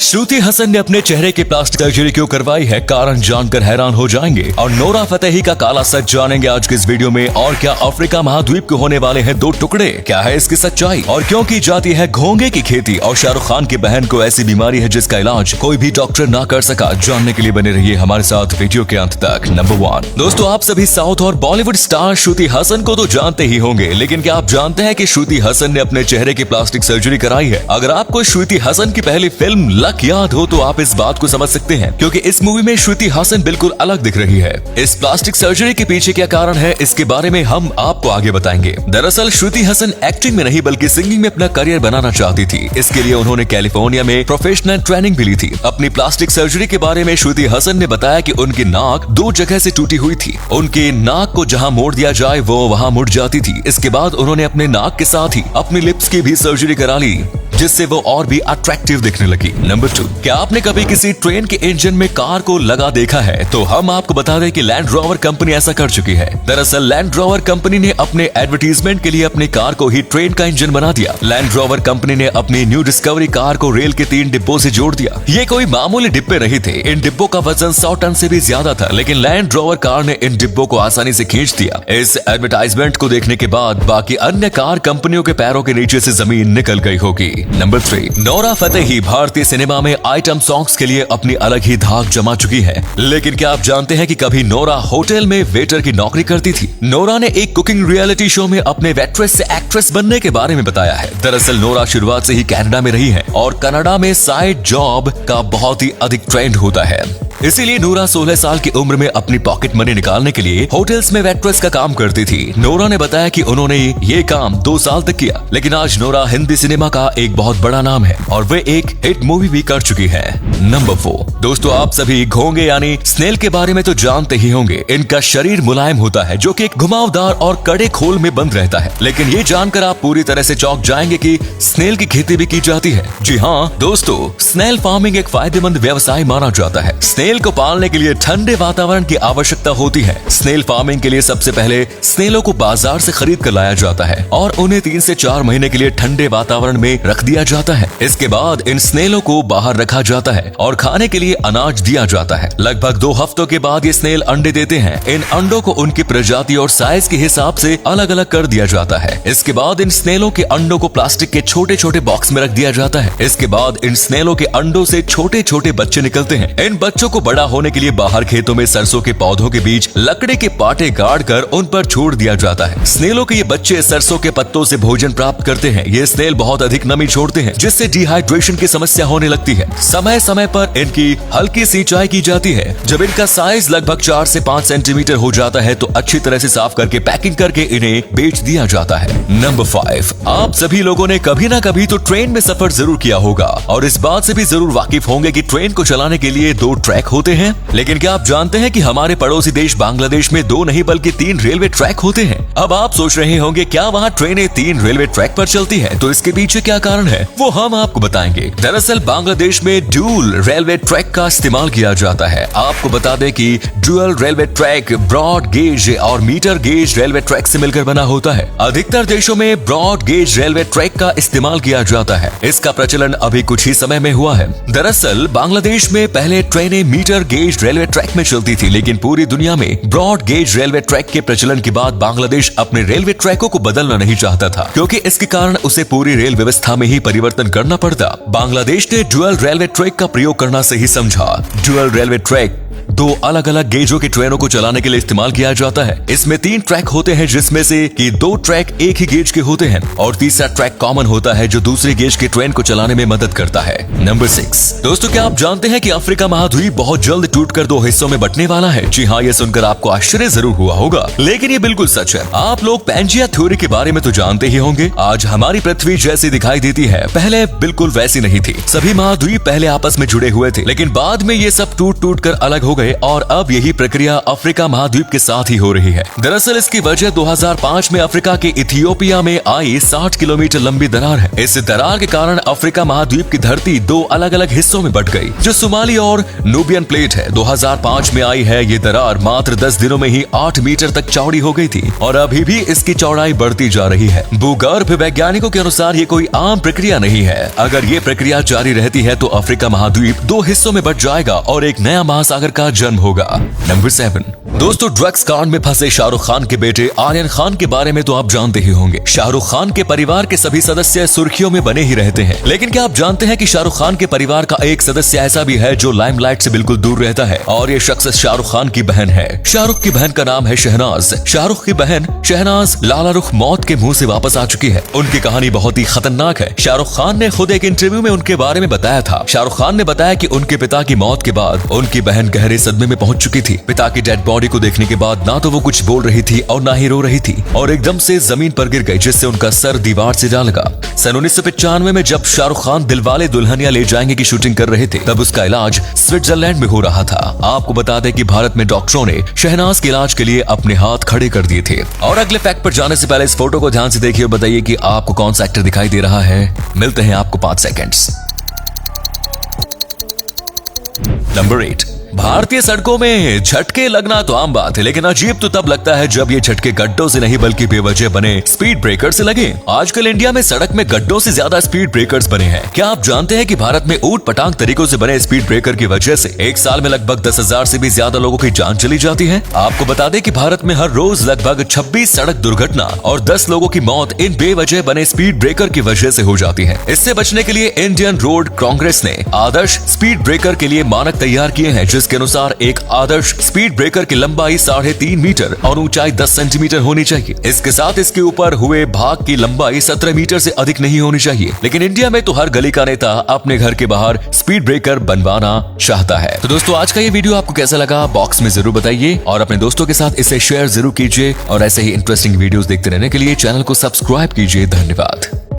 श्रुति हसन ने अपने चेहरे की प्लास्टिक सर्जरी क्यों करवाई है, कारण जानकर हैरान हो जाएंगे। और नोरा फतेही का काला सच जानेंगे आज के इस वीडियो में। और क्या अफ्रीका महाद्वीप को होने वाले हैं 2 टुकड़े, क्या है इसकी सच्चाई, और क्यों की जाती है घोंगे की खेती, और शाहरुख खान की बहन को ऐसी बीमारी है जिसका इलाज कोई भी डॉक्टर ना कर सका। जानने के लिए बने रहिए हमारे साथ वीडियो के अंत तक। नंबर 1 दोस्तों, आप सभी साउथ और बॉलीवुड स्टार श्रुति हसन को तो जानते ही होंगे, लेकिन क्या आप जानते हैं कि श्रुति हसन ने अपने चेहरे की प्लास्टिक सर्जरी कराई है। अगर आपको श्रुति हसन की पहली फिल्म लक याद हो तो आप इस बात को समझ सकते हैं, क्योंकि इस मूवी में श्रुति हसन बिल्कुल अलग दिख रही है। इस प्लास्टिक सर्जरी के पीछे क्या कारण है, इसके बारे में हम आपको आगे बताएंगे। दरअसल श्रुति हसन एक्टिंग में नहीं बल्कि सिंगिंग में अपना करियर बनाना चाहती थी। इसके लिए उन्होंने कैलिफोर्निया में प्रोफेशनल ट्रेनिंग भी ली थी। अपनी प्लास्टिक सर्जरी के बारे में श्रुति हसन ने बताया कि उनकी नाक 2 जगह से टूटी हुई थी। उनकी नाक को जहां मोड़ दिया जाए वो वहां मुड़ जाती थी। इसके बाद उन्होंने अपने नाक के साथ ही अपनी लिप्स की भी सर्जरी करा ली, जिससे वो और भी अट्रैक्टिव दिखने लगी। नंबर 2, क्या आपने कभी किसी ट्रेन के इंजन में कार को लगा देखा है? तो हम आपको बता दें कि लैंड रोवर कंपनी ऐसा कर चुकी है। दरअसल लैंड रोवर कंपनी ने अपने एडवर्टीजमेंट के लिए अपनी कार को ही ट्रेन का इंजन बना दिया। लैंड रोवर कंपनी ने अपनी न्यू डिस्कवरी कार को रेल के 3 डिब्बों से जोड़ दिया। ये कोई मामूली डिब्बे नहीं थे, इन डिब्बों का वजन 100 टन से भी ज्यादा था, लेकिन लैंड रोवर कार ने इन डिब्बों को आसानी से खींच दिया। इस एडवर्टाइजमेंट को देखने के बाद बाकी अन्य कार कंपनियों के पैरों के नीचे से जमीन निकल गई होगी। नंबर 3, नोरा फतेही भारतीय सिनेमा में आइटम सॉन्ग्स के लिए अपनी अलग ही धाक जमा चुकी है। लेकिन क्या आप जानते हैं कि कभी नोरा होटल में वेटर की नौकरी करती थी? नोरा ने एक कुकिंग रियलिटी शो में अपने वेट्रेस से एक्ट्रेस बनने के बारे में बताया है। दरअसल नोरा शुरुआत से ही कनाडा में रही है और कनाडा में साइड जॉब का बहुत ही अधिक ट्रेंड होता है। इसीलिए नोरा 16 साल की उम्र में अपनी पॉकेट मनी निकालने के लिए होटल्स में वेट्रेस का काम करती थी। नोरा ने बताया कि उन्होंने ये काम 2 साल तक किया, लेकिन आज नोरा हिंदी सिनेमा का एक बहुत बड़ा नाम है और वे एक हिट मूवी भी कर चुकी है। नंबर 4 दोस्तों, आप सभी घोंगे यानी स्नेल के बारे में तो जानते ही होंगे। इनका शरीर मुलायम होता है, जो कि एक घुमावदार और कड़े खोल में बंद रहता है। लेकिन ये जानकर आप पूरी तरह से चौंक जाएंगे कि स्नेल की खेती भी की जाती है। जी हाँ दोस्तों, स्नेल फार्मिंग एक फायदेमंद व्यवसाय माना जाता है। स्नेल को पालने के लिए ठंडे वातावरण की आवश्यकता होती है। स्नेल फार्मिंग के लिए सबसे पहले स्नेलों को बाजार से खरीद कर लाया जाता है और उन्हें 3 से 4 महीने के लिए ठंडे वातावरण में रख दिया जाता है। इसके बाद इन स्नेलों को बाहर रखा जाता है और खाने के लिए अनाज दिया जाता है। लगभग 2 हफ्तों के बाद ये स्नेल अंडे देते हैं। इन अंडों को उनकी प्रजाति और साइज के हिसाब से अलग अलग कर दिया जाता है। इसके बाद इन स्नेलों के अंडों को प्लास्टिक के छोटे छोटे बॉक्स में रख दिया जाता है। इसके बाद इन स्नेलों के अंडों से छोटे छोटे बच्चे निकलते हैं। इन बच्चों को बड़ा होने के लिए बाहर खेतों में सरसों के पौधों के बीच लकड़ी के पाटे गाड़ कर उन पर छोड़ दिया जाता है। स्नेलों के ये बच्चे सरसों के पत्तों से भोजन प्राप्त करते हैं। ये स्नेल बहुत अधिक नमी छोड़ते हैं, जिससे डिहाइड्रेशन की समस्या होने लगती है। समय समय पर इनकी हल्की सिंचाई की जाती है। जब इनका साइज लगभग 4 से 5 सेंटीमीटर हो जाता है तो अच्छी तरह से साफ करके पैकिंग करके इन्हें बेच दिया जाता है। नंबर 5, आप सभी लोगों ने कभी ना कभी तो ट्रेन में सफर जरूर किया होगा और इस बात से भी जरूर वाकिफ होंगे कि ट्रेन को चलाने के लिए 2 ट्रैक होते हैं। लेकिन क्या आप जानते हैं कि हमारे पड़ोसी देश बांग्लादेश में 2 नहीं बल्कि 3 रेलवे ट्रैक होते हैं? अब आप सोच रहे होंगे क्या वहाँ ट्रेनें 3 रेलवे ट्रैक पर चलती हैं? तो इसके पीछे क्या कारण है वो हम आपको बताएंगे। दरअसल बांग्लादेश में ड्यूल रेलवे ट्रैक का इस्तेमाल किया जाता है। आपको बता दें कि dual railway track broad gauge और मीटर गेज रेलवे ट्रैक से मिलकर बना होता है। अधिकतर देशों में ब्रॉड गेज रेलवे ट्रैक का इस्तेमाल किया जाता है। इसका प्रचलन अभी कुछ ही समय में हुआ है। दरअसल बांग्लादेश में पहले ट्रेनें मीटर गेज रेलवे ट्रैक में चलती थी, लेकिन पूरी दुनिया में ब्रॉड गेज रेलवे ट्रैक के प्रचलन के बाद बांग्लादेश अपने रेलवे ट्रैकों को बदलना नहीं चाहता था, क्योंकि इसके कारण उसे पूरी रेल व्यवस्था में ही परिवर्तन करना पड़ता। बांग्लादेश ने ड्यूल रेलवे ट्रैक का प्रयोग करना सही समझा। ड्यूल रेलवे ट्रैक 2 अलग अलग गेजों की ट्रेनों को चलाने के लिए इस्तेमाल किया जाता है। इसमें 3 ट्रैक होते हैं, जिसमें से कि 2 ट्रैक एक ही गेज के होते हैं और तीसरा ट्रैक कॉमन होता है जो दूसरे गेज की ट्रेन को चलाने में मदद करता है। नंबर 6 दोस्तों, क्या आप जानते हैं कि अफ्रीका महाद्वीप बहुत जल्द टूटकर 2 हिस्सों में बंटने वाला है? जी हाँ, ये सुनकर आपको आश्चर्य जरूर हुआ होगा, लेकिन ये बिल्कुल सच है। आप लोग पैंजिया थ्योरी के बारे में तो जानते ही होंगे। आज हमारी पृथ्वी जैसी दिखाई देती है, पहले बिल्कुल वैसी नहीं थी। सभी महाद्वीप पहले आपस में जुड़े हुए थे, लेकिन बाद में ये सब टूट कर अलग हो गए गए और अब यही प्रक्रिया अफ्रीका महाद्वीप के साथ ही हो रही है। दरअसल इसकी वजह 2005 में अफ्रीका के इथियोपिया में आई 60 किलोमीटर लंबी दरार है। इस दरार के कारण अफ्रीका महाद्वीप की धरती दो अलग अलग हिस्सों में बंट गई, जो सोमाली और नूबियन प्लेट है। 2005 में आई है ये दरार मात्र 10 दिनों में ही 8 मीटर तक चौड़ी हो गई थी और अभी भी इसकी चौड़ाई बढ़ती जा रही है। भूगर्भ वैज्ञानिकों के अनुसार ये कोई आम प्रक्रिया नहीं है। अगर ये प्रक्रिया जारी रहती है तो अफ्रीका महाद्वीप दो हिस्सों में बंट जाएगा और एक नया महासागर का जन्म होगा। नंबर 7 दोस्तों, ड्रग्स कांड में फंसे शाहरुख खान के बेटे आर्यन खान के बारे में तो आप जानते ही होंगे। शाहरुख खान के परिवार के सभी सदस्य सुर्खियों में बने ही रहते हैं, लेकिन क्या आप जानते हैं कि शाहरुख खान के परिवार का एक सदस्य ऐसा भी है जो लाइमलाइट से बिल्कुल दूर रहता है, और ये शख्स शाहरुख खान की बहन है। शाहरुख की बहन का नाम है शहनाज। शाहरुख की बहन शहनाज लाला रुख मौत के मुंह से वापस आ चुकी है। उनकी कहानी बहुत ही खतरनाक है। शाहरुख खान ने खुद एक इंटरव्यू में उनके बारे में बताया था। शाहरुख खान ने बताया कि उनके पिता की मौत के बाद उनकी बहन गहरे सदमे में पहुंच चुकी थी। पिता की डेड बॉडी को देखने के बाद ना तो वो कुछ बोल रही थी और ना ही रो रही थी, और एकदम से जमीन पर गिर गई, जिससे उनका सर दीवार से जा लगा। सन 1995 में जब शाहरुख खान दिलवाले दुल्हनिया ले जाएंगे की शूटिंग कर रहे थे, तब उसका इलाज स्विट्जरलैंड में हो रहा था। आपको बता दें कि भारत में डॉक्टरों ने शहनाज के इलाज के लिए अपने हाथ खड़े कर दिए थे। और अगले फैक्ट पर जाने से पहले इस फोटो को ध्यान से देखिए और बताइए कि आपको कौन सा एक्टर दिखाई दे रहा है। मिलते हैं आपको 5 सेकंड्स। नंबर 8, भारतीय सड़कों में झटके लगना तो आम बात है, लेकिन अजीब तो तब लगता है जब ये झटके गड्ढों से नहीं बल्कि बेवजह बने स्पीड ब्रेकर से लगे। आजकल इंडिया में सड़क में गड्ढों से ज्यादा स्पीड ब्रेकर्स बने हैं। क्या आप जानते हैं कि भारत में ऊट पटांग तरीकों से बने स्पीड ब्रेकर की वजह से एक साल में लगभग 10,000 से भी ज्यादा लोगों की जान चली जाती है। आपको बता दें कि भारत में हर रोज लगभग 26 सड़क दुर्घटना और 10 लोगों की मौत इन बेवजह बने स्पीड ब्रेकर की वजह से हो जाती है। इससे बचने के लिए इंडियन रोड कांग्रेस ने आदर्श स्पीड ब्रेकर के लिए मानक तैयार किए हैं, जिसके अनुसार एक आदर्श स्पीड ब्रेकर की लंबाई 3.5 मीटर और ऊंचाई 10 सेंटीमीटर होनी चाहिए। इसके साथ इसके ऊपर हुए भाग की लंबाई 17 मीटर से अधिक नहीं होनी चाहिए। लेकिन इंडिया में तो हर गली का नेता अपने घर के बाहर स्पीड ब्रेकर बनवाना चाहता है। तो दोस्तों, आज का ये वीडियो आपको कैसा लगा बॉक्स में जरूर बताइए और अपने दोस्तों के साथ इसे शेयर जरूर कीजिए, और ऐसे ही इंटरेस्टिंग वीडियोस देखते रहने के लिए चैनल को सब्सक्राइब कीजिए। धन्यवाद।